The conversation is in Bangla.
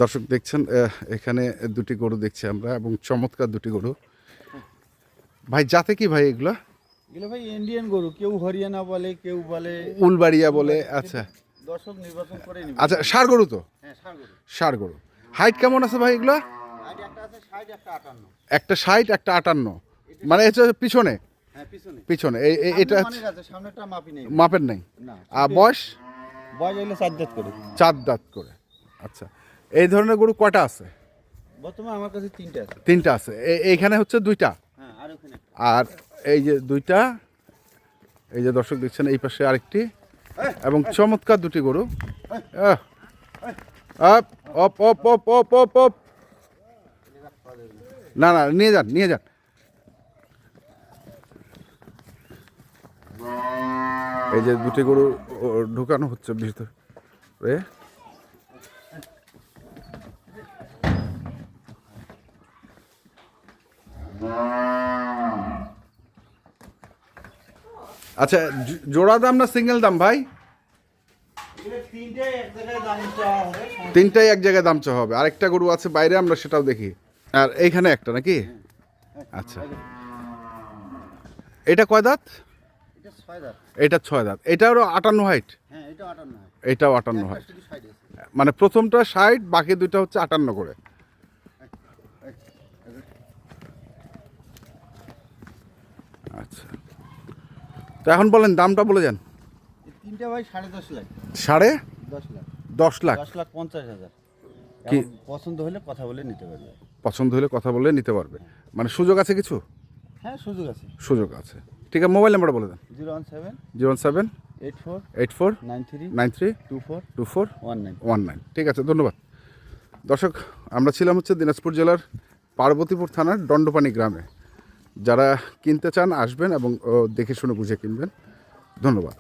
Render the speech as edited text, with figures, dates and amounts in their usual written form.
দর্শক দেখছেন এখানে দুটি গরু দেখছি আমরা এবং চমৎকার দুটি গরু। ভাই জাতে কি ভাই এগুলো? এগুলো ভাই ইন্ডিয়ান গরু, কেউ হরিয়ানা বলে, কেউ বলে উলবাড়িয়া বলে। আচ্ছা দর্শক নির্বাচন করে নিবে। আচ্ছা, ষাঁড় গরু তো? হ্যাঁ, ষাঁড় গরু। ষাঁড় গরু। হাইট কেমন আছে ভাই এগুলো? হাইট একটা আছে 60, একটা 58। একটা 60, একটা 58, মানে হচ্ছে পিছনে? হ্যাঁ, পিছনে। পিছনে এটা সামনেটা মাপি নেই, মাপের নেই। না। আর বয়স? বয়স হলো 4 দাঁত করে। 4 দাঁত করে। আচ্ছা, এই ধরনের গরু কয়টা আছে? বর্তমানে আমার কাছে 3টা আছে। 3টা আছে। এইখানে হচ্ছে 2টা। হ্যাঁ, আর ওখানে। আর এই যে 2টা, এই যে দর্শক দেখছেন এই পাশে আরেকটি, এবং চমৎকার দুটি গরু। আপ অপ অপ অপ অপ অপ অপ, না না, নিয়ে যান নিয়ে যান। এই যে দুটি গরু ঢুকানো হচ্ছে ভিতরে। আচ্ছা, জোড়া দাম না সিঙ্গেল দাম ভাই? তিনটাই এক জায়গায় দাম চাওয়া হবে। আরেকটা গরু আছে বাইরে, আমরা সেটাও দেখি। আর এইখানে একটা নাকি? আচ্ছা, এটা কয় দাঁত? এটা 6 দাঁত। এটারও 58 হাইট? হ্যাঁ, এটাও 58। এটাও 58 হাইট। মানে প্রথমটা 60, বাকি দুইটা হচ্ছে 58 করে। আচ্ছা, তো এখন বলেন দামটা বলে যান। তিনটা ভাই 10.5 লাখ। 10.5 লাখ? 10,50,000। কি পছন্দ হলে কথা বলে নিতে পারবে। পছন্দ হলে কথা বলে নিতে পারবে, মানে সুযোগ আছে কিছু? হ্যাঁ, সুযোগ আছে। সুযোগ আছে, ঠিক আছে। মোবাইল নাম্বারটা বলে দেন। 017 84 84 93 93 24 24 19। ঠিক আছে, ধন্যবাদ। দর্শক, আমরা ছিলাম হচ্ছে দিনাজপুর জেলার পার্বতীপুর থানার দণ্ডপানি গ্রামে। যারা কিনতে চান আসবেন এবং দেখে শুনে বুঝে কিনবেন। ধন্যবাদ।